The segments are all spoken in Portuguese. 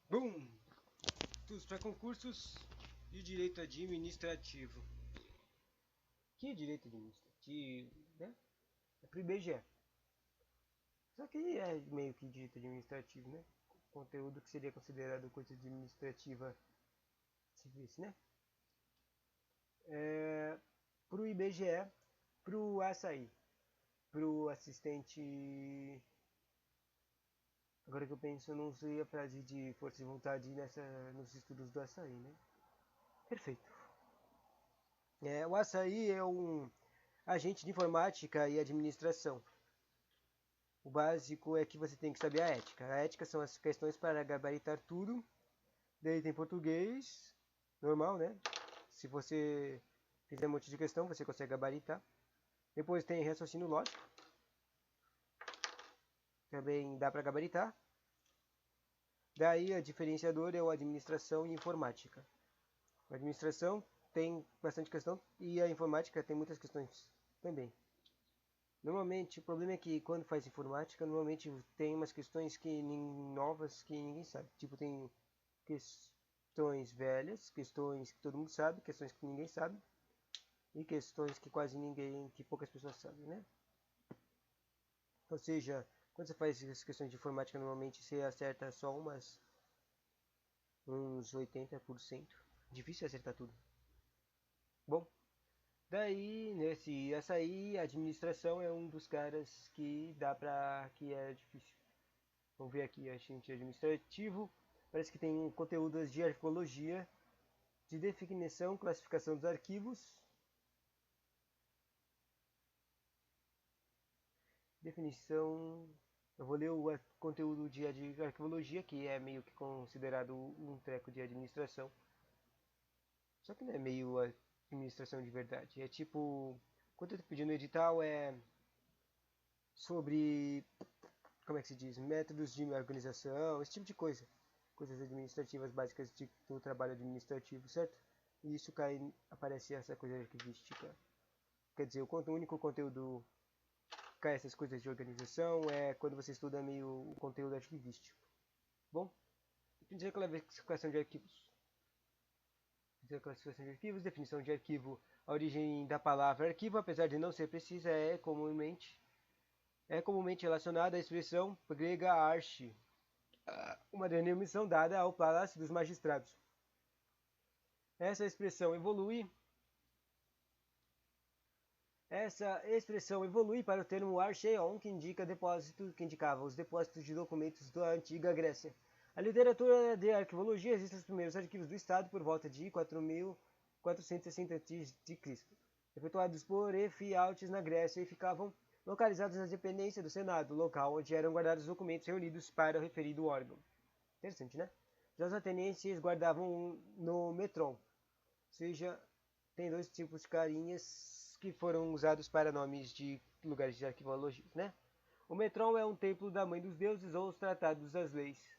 Bum! Estudos para concursos de direito administrativo. Que direito administrativo, né? É pro IBGE. Só que é meio que direito administrativo, né? Conteúdo que seria considerado coisa administrativa, se visse, né? Pro IBGE, pro açaí, pro assistente. Agora que eu penso, eu não sei a frase de força de vontade nos estudos do açaí, né? Perfeito. O açaí é um agente de informática e administração. O básico é que você tem que saber a ética. A ética são as questões para gabaritar tudo. Daí tem português, normal, né? Se você fizer um monte de questão, você consegue gabaritar. Depois tem raciocínio lógico. Também dá para gabaritar. Daí a diferenciador é o administração e informática. A administração tem bastante questão e a informática tem muitas questões também. Normalmente, o problema é que quando faz informática, normalmente tem umas questões novas que ninguém sabe. Tipo, tem questões velhas, questões que todo mundo sabe, questões que ninguém sabe e questões que quase ninguém, que poucas pessoas sabem, né? Ou seja, quando você faz as questões de informática, normalmente você acerta só uns 80%. Difícil acertar tudo. Bom, daí nesse açaí, a administração é um dos caras que dá pra, que é difícil. Vamos ver aqui, agente administrativo. Parece que tem conteúdos de arqueologia, de definição, classificação dos arquivos, definição. Eu vou ler o conteúdo de arqueologia, que é meio que considerado um treco de administração. Só que não é meio administração de verdade. É tipo, quando eu tô pedindo edital é sobre, como é que se diz, métodos de organização, esse tipo de coisa. Coisas administrativas básicas do trabalho administrativo, certo? E isso aparece essa coisa arquivística. Quer dizer, o único conteúdo que cai essas coisas de organização é quando você estuda meio o conteúdo arquivístico. Bom, dizer classificação de arquivos. Classificação de arquivos, definição de arquivo. A origem da palavra arquivo, apesar de não ser precisa, é comumente relacionada à expressão grega archi, uma denominação dada ao palácio dos magistrados. Essa expressão evolui para o termo archeion, que indicava os depósitos de documentos da antiga Grécia. A literatura de arqueologia registra os primeiros arquivos do Estado por volta de 460 a.C., efetuados por Efialtes na Grécia e ficavam localizados nas dependências do Senado, local onde eram guardados os documentos reunidos para o referido órgão. Interessante, né? Já os atenienses guardavam no metron, ou seja, tem dois tipos de carinhas que foram usados para nomes de lugares de arqueologia, né? O metron é um templo da mãe dos deuses ou os tratados das leis.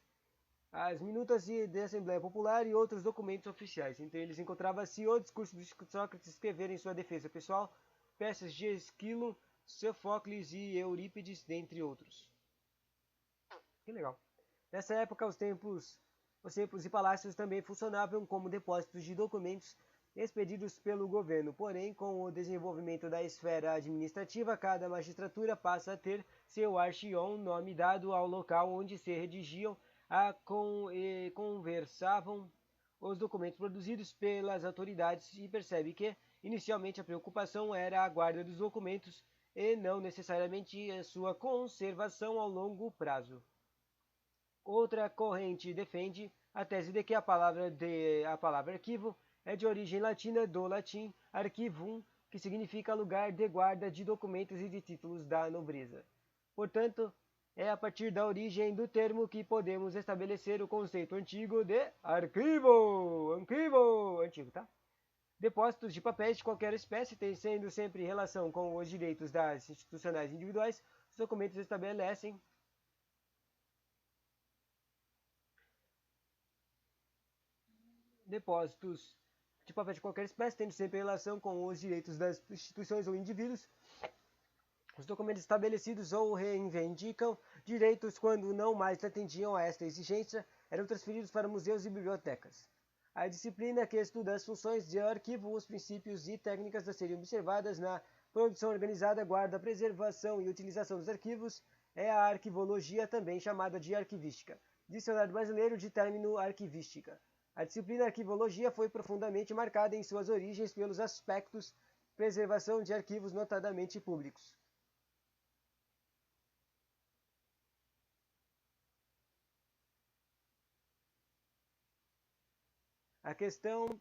As minutas da Assembleia Popular e outros documentos oficiais. Entre eles encontrava-se o discurso de Sócrates escrever em sua defesa pessoal, peças de Esquilo, Sófocles e Eurípides, dentre outros. Que legal. Nessa época, os templos e palácios também funcionavam como depósitos de documentos expedidos pelo governo. Porém, com o desenvolvimento da esfera administrativa, cada magistratura passa a ter seu archion, nome dado ao local onde se redigiam e conversavam os documentos produzidos pelas autoridades e percebe que, inicialmente, a preocupação era a guarda dos documentos e não necessariamente a sua conservação ao longo prazo. Outra corrente defende a tese de que a palavra arquivo é de origem latina do latim archivum, que significa lugar de guarda de documentos e de títulos da nobreza. Portanto, é a partir da origem do termo que podemos estabelecer o conceito antigo de arquivo, antigo, tá? Depósitos de papéis de qualquer espécie, sendo sempre em relação com os direitos das institucionais individuais, os documentos estabelecem depósitos de papel de qualquer espécie, tendo sempre relação com os direitos das instituições ou indivíduos, Os documentos estabelecidos ou reivindicam direitos quando não mais atendiam a esta exigência eram transferidos para museus e bibliotecas. A disciplina que estuda as funções de arquivo, os princípios e técnicas a serem observadas na produção organizada, guarda, preservação e utilização dos arquivos é a arquivologia, também chamada de arquivística. Dicionário Brasileiro de Término Arquivística. A disciplina arquivologia foi profundamente marcada em suas origens pelos aspectos preservação de arquivos notadamente públicos. A questão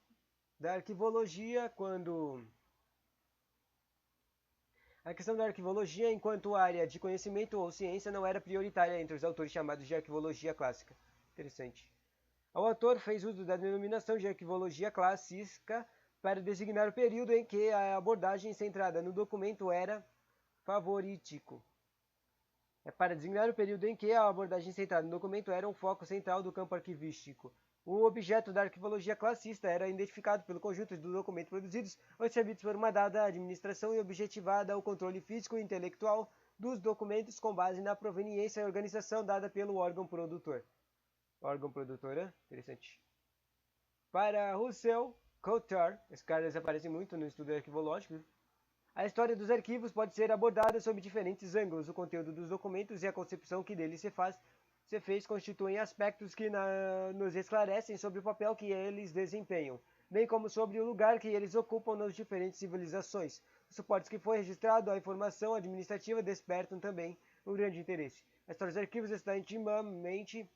da arquivologia enquanto área de conhecimento ou ciência não era prioritária entre os autores chamados de arquivologia clássica. Interessante. O autor fez uso da denominação de arquivologia clássica para designar o período em que a abordagem centrada no documento era favorítico. Para designar o período em que a abordagem centrada no documento era um foco central do campo arquivístico. O objeto da arquivologia classista era identificado pelo conjunto dos documentos produzidos ou servidos por uma dada administração e objetivada o controle físico e intelectual dos documentos com base na proveniência e organização dada pelo órgão produtor. Órgão produtor, interessante. Para Russell Coulthard, esses caras aparecem muito no estudo arquivológico, a história dos arquivos pode ser abordada sob diferentes ângulos. O conteúdo dos documentos e a concepção que deles se fez constituem aspectos que nos esclarecem sobre o papel que eles desempenham, bem como sobre o lugar que eles ocupam nas diferentes civilizações. Os suportes que foi registrado à informação administrativa despertam também um grande interesse. A história dos arquivos está intimamente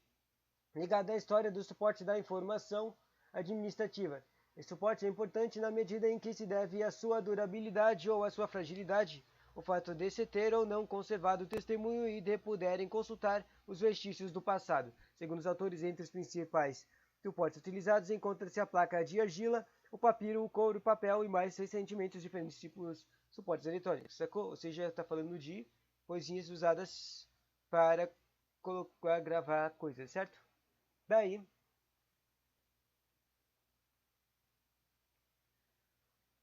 ligada à história do suporte da informação administrativa. Esse suporte é importante na medida em que se deve à sua durabilidade ou à sua fragilidade, o fato de se ter ou não conservado o testemunho e de puderem consultar os vestígios do passado. Segundo os autores, entre os principais suportes utilizados encontra-se a placa de argila, o papiro, o couro, o papel e mais recentemente os diferentes tipos de suportes eletrônicos, sacou? Ou seja, está falando de coisinhas usadas para gravar coisas, certo? Daí,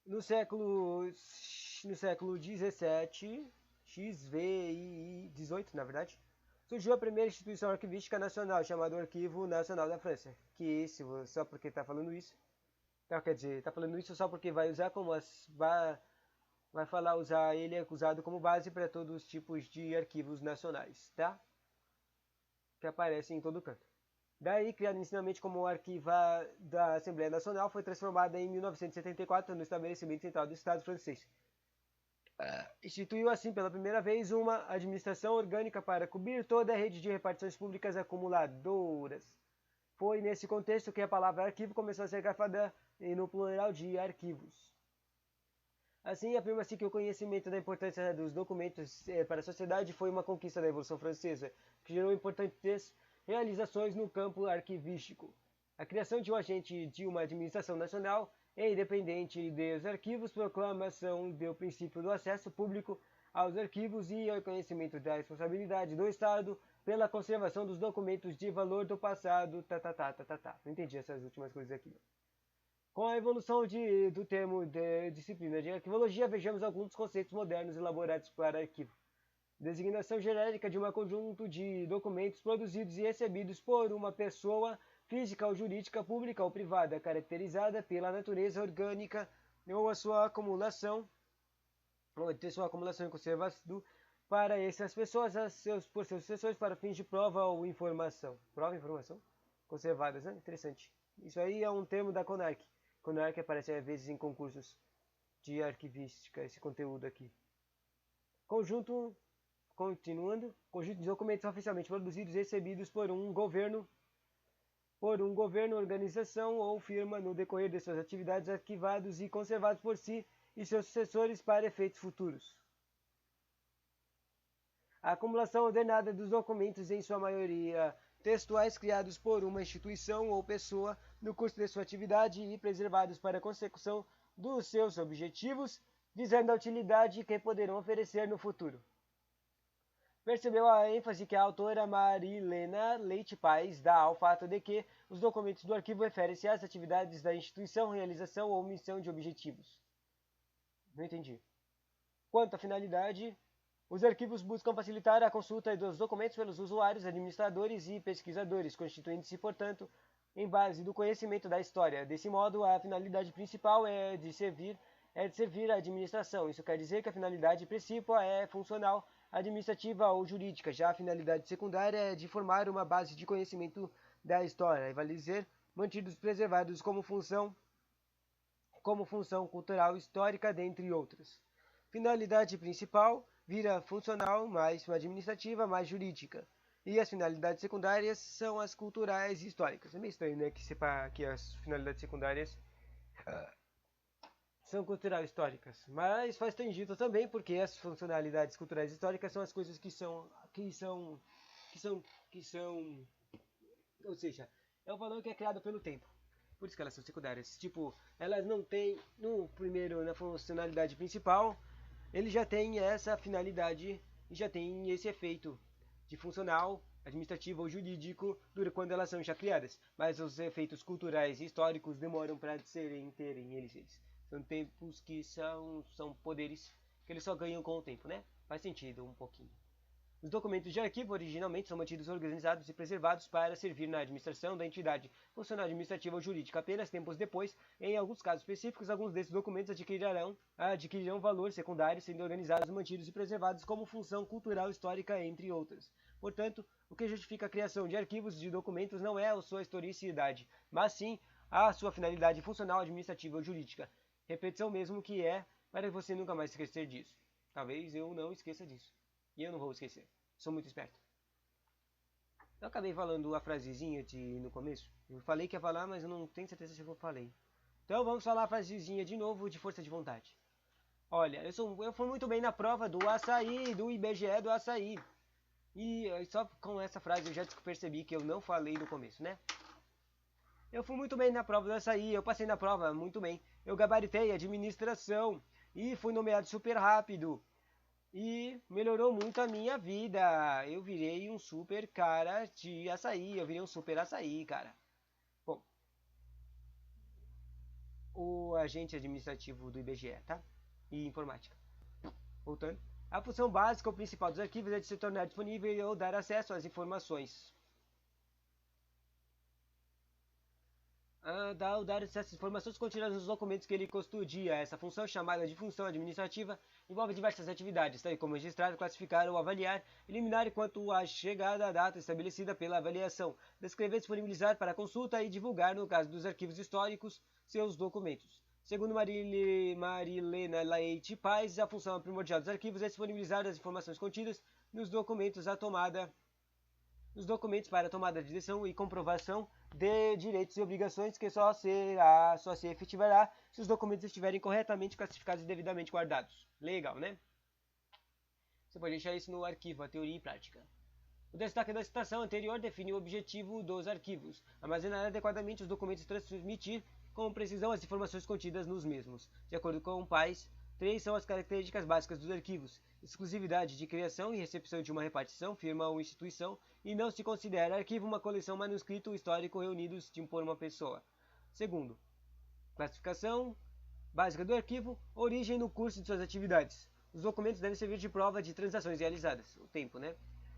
no século XVII, XVII, na verdade, surgiu a primeira instituição arquivística nacional, chamada Arquivo Nacional da França. Que só porque está falando isso, então, quer dizer, está falando isso só porque vai usar como usar ele é usado como base para todos os tipos de arquivos nacionais, tá? Que aparecem em todo canto. Daí, criada inicialmente como arquiva da Assembleia Nacional, foi transformada em 1974 no estabelecimento central do Estado francês. Instituiu assim pela primeira vez uma administração orgânica para cobrir toda a rede de repartições públicas acumuladoras. Foi nesse contexto que a palavra arquivo começou a ser grafada no plural de arquivos. Assim, afirma-se que o conhecimento da importância dos documentos para a sociedade foi uma conquista da Revolução Francesa, que gerou importantes realizações no campo arquivístico. A criação de um agente de uma administração nacional e independente dos arquivos, proclamação do princípio do acesso público aos arquivos e ao conhecimento da responsabilidade do Estado pela conservação dos documentos de valor do passado. Não entendi essas últimas coisas aqui. Com a evolução do termo de disciplina de arquivologia, vejamos alguns conceitos modernos elaborados para arquivo. Designação genérica de um conjunto de documentos produzidos e recebidos por uma pessoa física ou jurídica, pública ou privada, caracterizada pela natureza orgânica ou a sua acumulação, ou ter sua acumulação e conservação para essas pessoas, por seus sucessores, para fins de prova ou informação. Prova e informação? Conservadas, né? Interessante. Isso aí é um termo da CONARC. CONARC aparece às vezes em concursos de arquivística, esse conteúdo aqui. Continuando, conjunto de documentos oficialmente produzidos e recebidos por um governo, organização ou firma no decorrer de suas atividades, arquivados e conservados por si e seus sucessores para efeitos futuros. A acumulação ordenada dos documentos, em sua maioria textuais, criados por uma instituição ou pessoa no curso de sua atividade e preservados para a consecução dos seus objetivos, visando a utilidade que poderão oferecer no futuro. Percebeu a ênfase que a autora Marilena Leite Paes dá ao fato de que os documentos do arquivo referem-se às atividades da instituição, realização ou missão de objetivos. Não entendi. Quanto à finalidade, Os arquivos buscam facilitar a consulta dos documentos pelos usuários, administradores e pesquisadores, constituindo-se, portanto, em base do conhecimento da história. Desse modo, a finalidade principal é de servir a administração. Isso quer dizer que a finalidade principal é funcional, administrativa ou jurídica. Já a finalidade secundária é de formar uma base de conhecimento da história, e vale dizer, mantidos preservados como função cultural histórica, dentre outras. Finalidade principal vira funcional, mais administrativa, mais jurídica. E as finalidades secundárias são as culturais e históricas. É meio estranho, né, que as finalidades secundárias são culturais e históricas. Mas faz sentido também, porque as funcionalidades culturais e históricas são as coisas ou seja, é o valor que é criado pelo tempo. Por isso que elas são secundárias. Tipo, elas não têm, na funcionalidade principal, ele já tem essa finalidade e já tem esse efeito de funcional, administrativo ou jurídico quando elas são já criadas. Mas os efeitos culturais e históricos demoram para terem eles. São tempos que são poderes que eles só ganham com o tempo, né? Faz sentido um pouquinho. Os documentos de arquivo originalmente são mantidos organizados e preservados para servir na administração da entidade funcional administrativa ou jurídica. Apenas tempos depois, em alguns casos específicos, alguns desses documentos adquirirão valor secundário, sendo organizados, mantidos e preservados como função cultural histórica, entre outras. Portanto, o que justifica a criação de arquivos de documentos não é a sua historicidade, mas sim a sua finalidade funcional, administrativa ou jurídica. Repetição mesmo que é para você nunca mais esquecer disso. Talvez eu não esqueça disso. E eu não vou esquecer. Sou muito esperto. Eu acabei falando a frasezinha no começo. Eu falei que ia falar, mas eu não tenho certeza se eu falei. Então vamos falar a frasezinha de novo de força de vontade. Olha, eu fui muito bem na prova do açaí, do IBGE do açaí. E só com essa frase eu já percebi que eu não falei no começo, né? Eu fui muito bem na prova do açaí, eu passei na prova muito bem. Eu gabaritei administração e fui nomeado super rápido. E melhorou muito a minha vida. Eu virei um super cara de açaí. Eu virei um super açaí, cara. Bom, o agente administrativo do IBGE, tá? E informática. Voltando. A função básica ou principal dos arquivos é de se tornar disponível ou dar acesso às informações. Dar essas informações contidas nos documentos que ele custodia. Essa função, chamada de função administrativa, envolve diversas atividades, tais como registrar, classificar ou avaliar, eliminar quanto à chegada à data estabelecida pela avaliação, descrever, disponibilizar para consulta e divulgar, no caso dos arquivos históricos, seus documentos. Segundo Marilena Leite Paz, a função primordial dos arquivos é disponibilizar as informações contidas nos documentos para tomada de decisão e comprovação de direitos e obrigações que só se efetivará se os documentos estiverem corretamente classificados e devidamente guardados. Legal, né? Você pode deixar isso no arquivo, a teoria e prática. O destaque da citação anterior define o objetivo dos arquivos: armazenar adequadamente os documentos e transmitir com precisão as informações contidas nos mesmos. De acordo com Pais, 3 são as características básicas dos arquivos: exclusividade de criação e recepção de uma repartição, firma ou instituição, e não se considera arquivo uma coleção manuscrito histórico reunidos por uma pessoa. Segundo, classificação básica do arquivo, origem no curso de suas atividades. Os documentos devem servir de prova de transações realizadas, o tempo, né?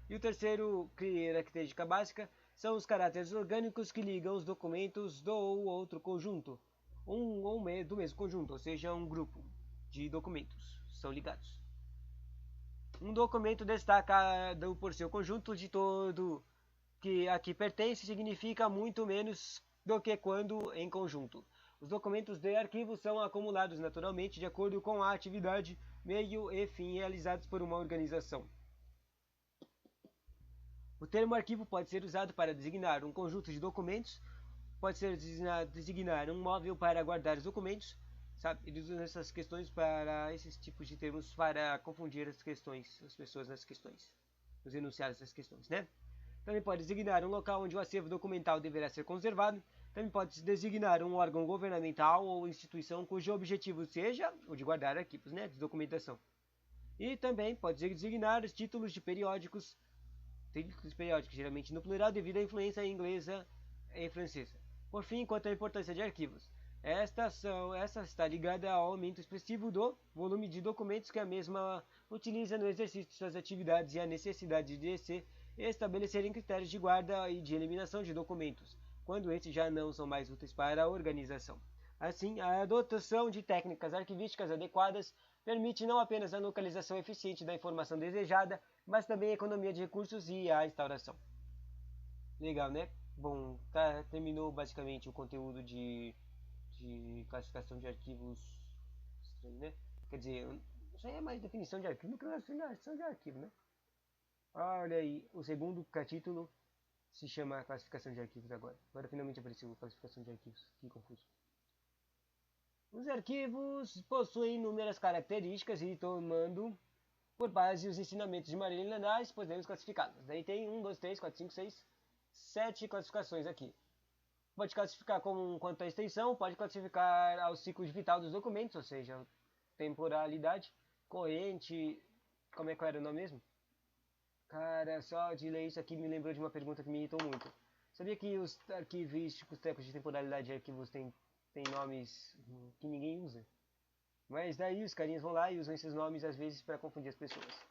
E o terceiro, característica básica, são os caracteres orgânicos que ligam os documentos do ou outro conjunto, do mesmo conjunto, ou seja, um grupo de documentos são ligados. Um documento destacado por seu conjunto de todo que a que pertence significa muito menos do que quando em conjunto. Os documentos de arquivo são acumulados naturalmente de acordo com a atividade, meio e fim realizados por uma organização. O termo arquivo pode ser usado para designar um conjunto de documentos, pode ser designar um móvel para guardar os documentos, sabe? Eles usam essas questões para esses tipos de termos para confundir as pessoas nas questões, os enunciados das questões, né? Também pode designar um local onde o acervo documental deverá ser conservado. Também pode designar um órgão governamental ou instituição cujo objetivo seja o de guardar arquivos, né, de documentação. E também pode designar os títulos de periódicos, geralmente no plural devido à influência inglesa e francesa. Por fim, quanto à importância de arquivos, Essa está ligada ao aumento expressivo do volume de documentos que a mesma utiliza no exercício de suas atividades e a necessidade de se estabelecerem critérios de guarda e de eliminação de documentos, quando esses já não são mais úteis para a organização. Assim, a adoção de técnicas arquivísticas adequadas permite não apenas a localização eficiente da informação desejada, mas também a economia de recursos e a instauração. Legal, né? Bom, terminou basicamente o conteúdo de classificação de arquivos estranhos, né? Quer dizer, isso aí é mais definição de arquivo do que classificação de arquivo, né? Olha aí, o segundo capítulo se chama classificação de arquivos agora. Agora finalmente apareceu a classificação de arquivos. Que confuso. Os arquivos possuem inúmeras características e tomando por base os ensinamentos de Marília Nadais, podemos classificá-los. Daí tem 1, 2, 3, 4, 5, 6, 7 classificações aqui. Pode classificar quanto à extensão, pode classificar ao ciclo de vital dos documentos, ou seja, temporalidade, corrente, como é que era o nome mesmo? Cara, só de ler isso aqui me lembrou de uma pergunta que me irritou muito. Sabia que os arquivísticos, tecos de temporalidade de arquivos têm nomes que ninguém usa? Mas daí os carinhas vão lá e usam esses nomes às vezes para confundir as pessoas.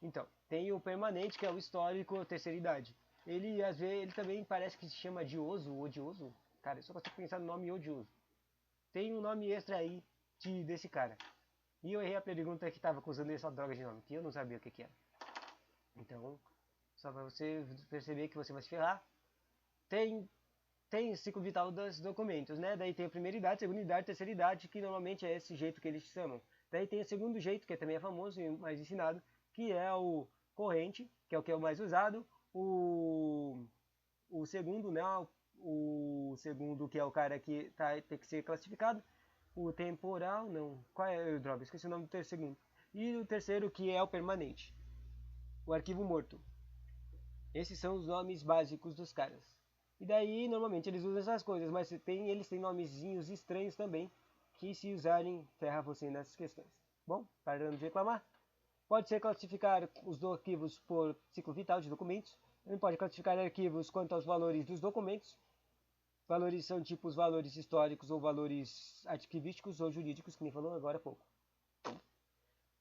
Então, tem o permanente, que é o histórico, terceira idade. Ele, às vezes, ele também parece que se chama odioso. Cara, eu só consigo pensar no nome odioso. Tem um nome extra aí desse cara. E eu errei a pergunta que estava usando essa droga de nome, que eu não sabia o que era. Então, só para você perceber que você vai se ferrar, tem o ciclo vital dos documentos, né? Daí tem a primeira idade, segunda idade, terceira idade, que normalmente é esse jeito que eles chamam. Daí tem o segundo jeito, que também é famoso e mais ensinado, que é o corrente, que é o que é o mais usado. O segundo, né? O segundo, que é o cara que tem que ser classificado. O temporal, não. Qual é, droga? Esqueci o nome do segundo. E o terceiro, que é o permanente. O arquivo morto. Esses são os nomes básicos dos caras. E daí, normalmente, eles usam essas coisas, mas eles têm nomezinhos estranhos também, que se usarem, ferra você nessas questões. Bom, parando de reclamar. Pode ser classificar os arquivos por ciclo vital de documentos. Também pode classificar arquivos quanto aos valores dos documentos. Valores são tipo os valores históricos ou valores arquivísticos ou jurídicos, que nem falou agora há pouco.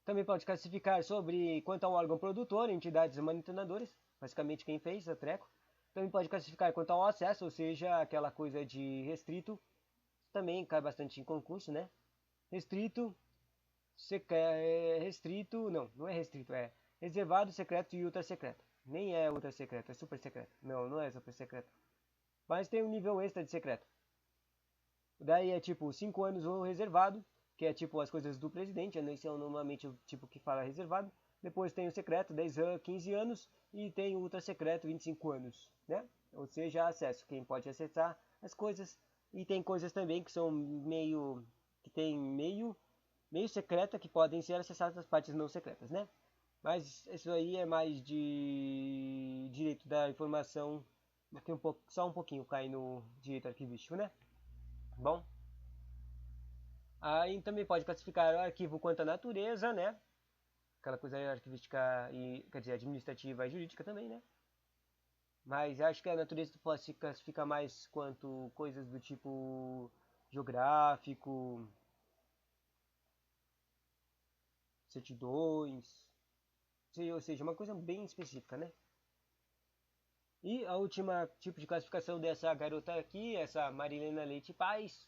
Também pode classificar sobre quanto ao órgão produtor, entidades monitoradoras, basicamente quem fez a treco. Também pode classificar quanto ao acesso, ou seja, aquela coisa de restrito, também cai bastante em concurso, né? Restrito, restrito, não é restrito, é reservado, secreto e ultra secreto. Nem é ultra secreto, é super secreto. Não é super secreto. Mas tem um nível extra de secreto. Daí é tipo 5 anos ou reservado, que é tipo as coisas do presidente, esse é normalmente o tipo que fala reservado. Depois tem o secreto, 10 anos, 15 anos, e tem o ultra secreto, 25 anos, né? Ou seja, acesso, quem pode acessar as coisas. E tem coisas também que são meio secreta, que podem ser acessadas das partes não secretas, né? Mas isso aí é mais de direito da informação, só um pouquinho cai no direito arquivístico, né? Bom, aí também pode classificar o arquivo quanto à natureza, né? Aquela coisa arquivística e, quer dizer, administrativa e jurídica também, né? Mas acho que a natureza pode se classificar mais quanto coisas do tipo geográfico, certidões, ou seja, uma coisa bem específica, né? E a última tipo de classificação dessa garota aqui, essa Marilena Leite Paz,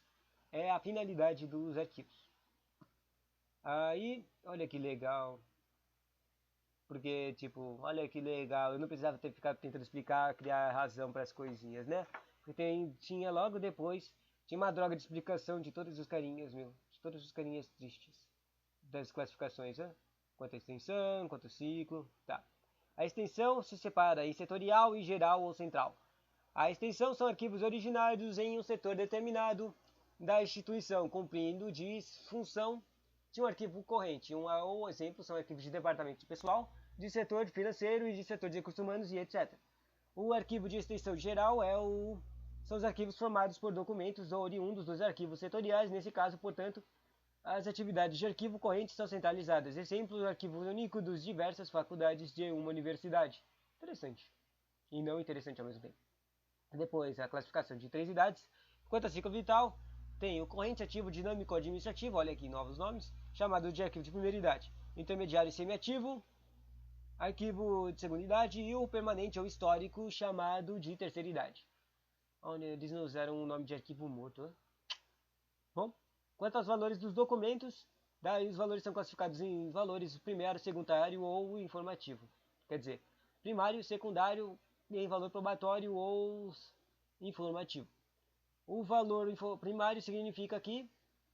é a finalidade dos arquivos. Aí, olha que legal. Porque, tipo, olha que legal, eu não precisava ter ficado tentando explicar, criar razão para as coisinhas, né? Porque tinha logo depois, tinha uma droga de explicação de todos os carinhas, meu. De todos os carinhas tristes. Das classificações, né? Quanto a extensão, quanto ao ciclo, tá. A extensão se separa em setorial e geral ou central. A extensão são arquivos originários em um setor determinado da instituição, cumprindo de função de um arquivo corrente. Um exemplo são arquivos de departamento pessoal, de setor financeiro e de setor de recursos humanos e etc. O arquivo de extensão geral são os arquivos formados por documentos oriundos dos arquivos setoriais. Nesse caso, portanto, as atividades de arquivo corrente são centralizadas. Exemplo, o arquivo único das diversas faculdades de uma universidade. Interessante. E não interessante ao mesmo tempo. Depois, a classificação de três idades. Quanto a ciclo vital, tem o corrente ativo dinâmico administrativo, olha aqui, novos nomes, chamado de arquivo de primeira idade, intermediário e semiativo, arquivo de segunda idade e o permanente ou histórico chamado de terceira idade. Olha, eles não usaram o nome de arquivo morto, né? Bom, quanto aos valores dos documentos, daí os valores são classificados em valores primário, secundário ou informativo. Quer dizer, primário, secundário em valor probatório ou informativo. O valor primário significa que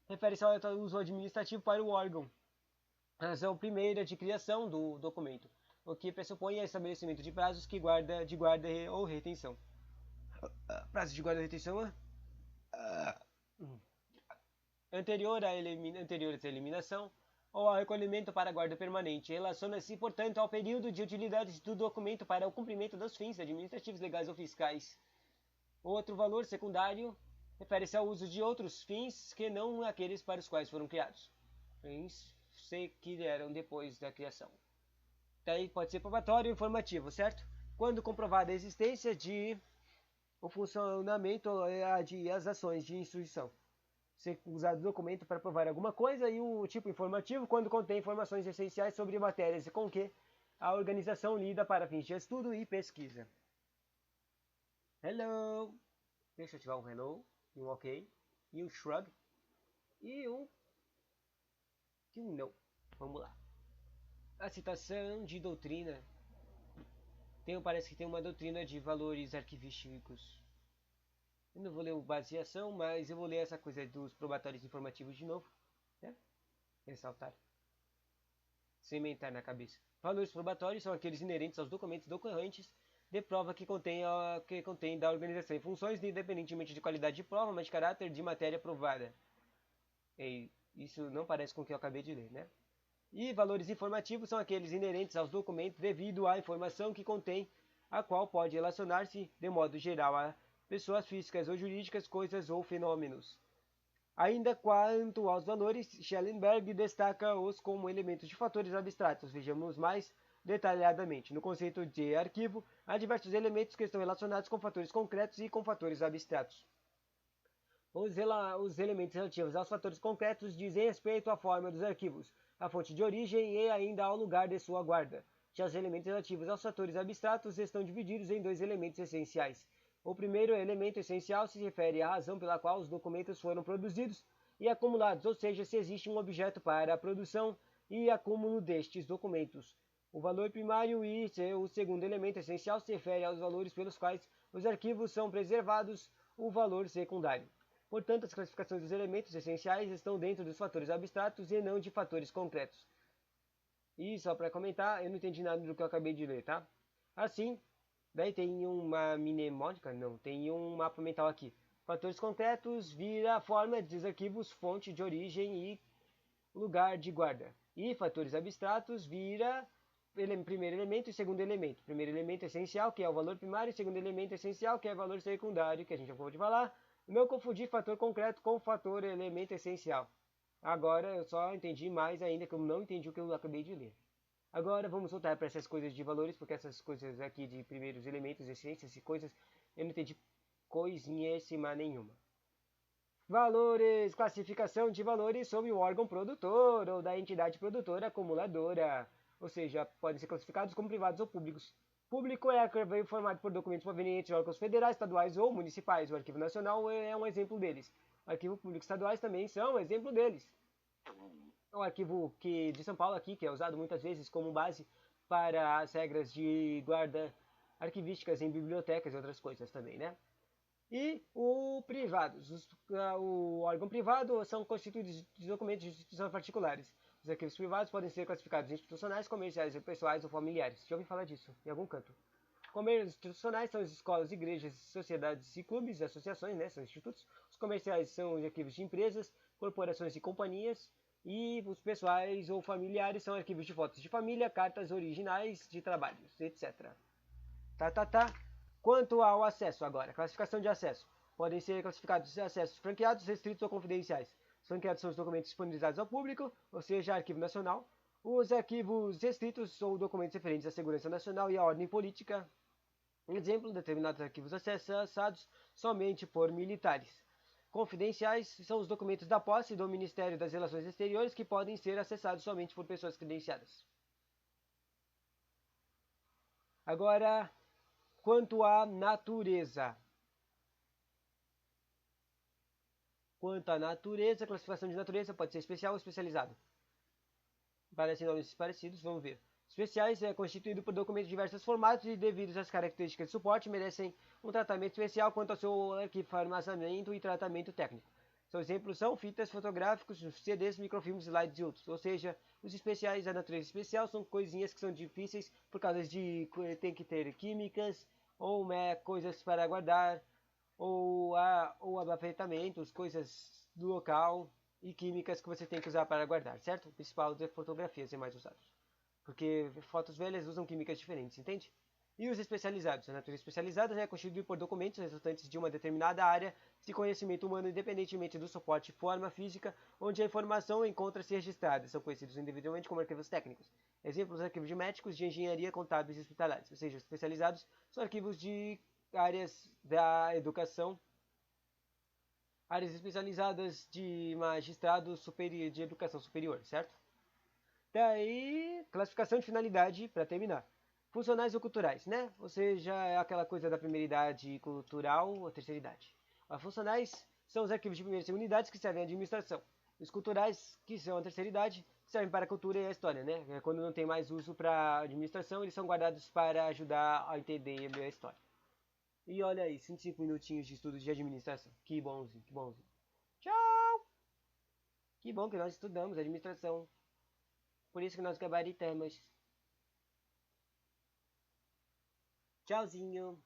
refere-se ao uso administrativo para o órgão. A razão primeira de criação do documento, o que pressupõe o estabelecimento de prazos de guarda ou retenção. Prazo de guarda ou retenção anterior à eliminação ou ao recolhimento para guarda permanente. Relaciona-se, portanto, ao período de utilidade do documento para o cumprimento dos fins administrativos, legais ou fiscais. Outro valor secundário refere-se ao uso de outros fins que não aqueles para os quais foram criados. Fins que eram depois da criação. Daí pode ser probatório ou informativo, certo? Quando comprovada a existência de o funcionamento de as ações de instrução. Ser usado o documento para provar alguma coisa e o tipo informativo quando contém informações essenciais sobre matérias com que a organização lida para fins de estudo e pesquisa. Hello! Deixa eu ativar um hello, e um ok, e um shrug, e um não. Vamos lá. A citação de doutrina. Parece que tem uma doutrina de valores arquivísticos. Eu não vou ler o baseação, mas eu vou ler essa coisa dos probatórios informativos de novo. Né? Ressaltar. Cimentar na cabeça. Valores probatórios são aqueles inerentes aos documentos decorrentes de prova que contém da organização e funções, independentemente de qualidade de prova, mas de caráter de matéria provada. E isso não parece com o que eu acabei de ler, né? E valores informativos são aqueles inerentes aos documentos devido à informação que contém, a qual pode relacionar-se, de modo geral, a pessoas físicas ou jurídicas, coisas ou fenômenos. Ainda quanto aos valores, Schellenberg destaca-os como elementos de fatores abstratos. Vejamos mais detalhadamente. No conceito de arquivo, há diversos elementos que estão relacionados com fatores concretos e com fatores abstratos. Os elementos relativos aos fatores concretos dizem respeito à forma dos arquivos, à fonte de origem e ainda ao lugar de sua guarda. Já os elementos relativos aos fatores abstratos estão divididos em dois elementos essenciais. O primeiro elemento essencial se refere à razão pela qual os documentos foram produzidos e acumulados, ou seja, se existe um objeto para a produção e acúmulo destes documentos. O valor primário e o segundo elemento essencial se refere aos valores pelos quais os arquivos são preservados, o valor secundário. Portanto, as classificações dos elementos essenciais estão dentro dos fatores abstratos e não de fatores concretos. E só para comentar, eu não entendi nada do que eu acabei de ler, tá? Assim, daí tem uma mnemônica, não, tem um mapa mental aqui. Fatores concretos vira a forma dos arquivos, fonte de origem e lugar de guarda. E fatores abstratos vira primeiro elemento e segundo elemento. Primeiro elemento essencial, que é o valor primário, e segundo elemento essencial, que é o valor secundário, que a gente acabou de falar. Não confundir fator concreto com fator elemento essencial. Agora eu só entendi mais ainda que eu não entendi o que eu acabei de ler. Agora vamos voltar para essas coisas de valores, porque essas coisas aqui de primeiros elementos, essências e coisas, eu não entendi coisinhíssima nenhuma. Valores, classificação de valores sobre o órgão produtor ou da entidade produtora acumuladora, ou seja, podem ser classificados como privados ou públicos. Público é aquele formado por documentos provenientes de órgãos federais, estaduais ou municipais. O Arquivo Nacional é um exemplo deles. O Arquivo Público Estaduais também são um exemplo deles. O arquivo de São Paulo aqui, que é usado muitas vezes como base para as regras de guarda arquivísticas em bibliotecas e outras coisas também, né? E o privados. O órgão privado são constituídos de documentos de instituições particulares. Os arquivos privados podem ser classificados institucionais, comerciais, pessoais ou familiares. Já ouvi falar disso em algum canto. Institucionais são as escolas, igrejas, sociedades e clubes, associações, né? São institutos. Os comerciais são os arquivos de empresas, corporações e companhias. E os pessoais ou familiares são arquivos de fotos de família, cartas originais de trabalhos, etc. Quanto ao acesso agora, classificação de acesso. Podem ser classificados acessos franqueados, restritos ou confidenciais. Os franqueados são os documentos disponibilizados ao público, ou seja, arquivo nacional. Os arquivos restritos são documentos referentes à segurança nacional e à ordem política. Exemplo, determinados arquivos acessados somente por militares. Confidenciais são os documentos da posse do Ministério das Relações Exteriores que podem ser acessados somente por pessoas credenciadas. Agora, quanto à natureza. A classificação de natureza pode ser especial ou especializado. Parecem nomes parecidos, vamos ver. Especiais é constituído por documentos de diversos formatos e, devido às características de suporte, merecem um tratamento especial quanto ao seu armazenamento e tratamento técnico. Seus exemplos são fitas fotográficos, CDs, microfilmes, slides e outros. Ou seja, os especiais, a natureza especial, são coisinhas que são difíceis por causa de tem que ter químicas ou coisas para guardar ou abafetamentos, coisas do local e químicas que você tem que usar para guardar, certo? O principal de fotografias é mais usados. Porque fotos velhas usam químicas diferentes, entende? E os especializados. A natureza especializada é constituída por documentos resultantes de uma determinada área de conhecimento humano, independentemente do suporte e forma física onde a informação encontra-se registrada. São conhecidos individualmente como arquivos técnicos. Exemplos: arquivos de médicos, de engenharia, contábeis e hospitalares. Ou seja, especializados são arquivos de áreas da educação, áreas especializadas de magistrado superior, de educação superior, certo? Daí, classificação de finalidade, para terminar. Funcionais ou culturais, né? Ou seja, é aquela coisa da primeira idade cultural ou terceira idade. Os funcionais são os arquivos de primeira e segunda idade que servem à administração. Os culturais, que são a terceira idade, servem para a cultura e a história, né? Quando não tem mais uso para administração, eles são guardados para ajudar a entender a história. E olha aí, 25 minutinhos de estudo de administração. Que bonzinho, que bonzinho. Tchau! Que bom que nós estudamos administração. Por isso que nós gabaritamos. Tchauzinho.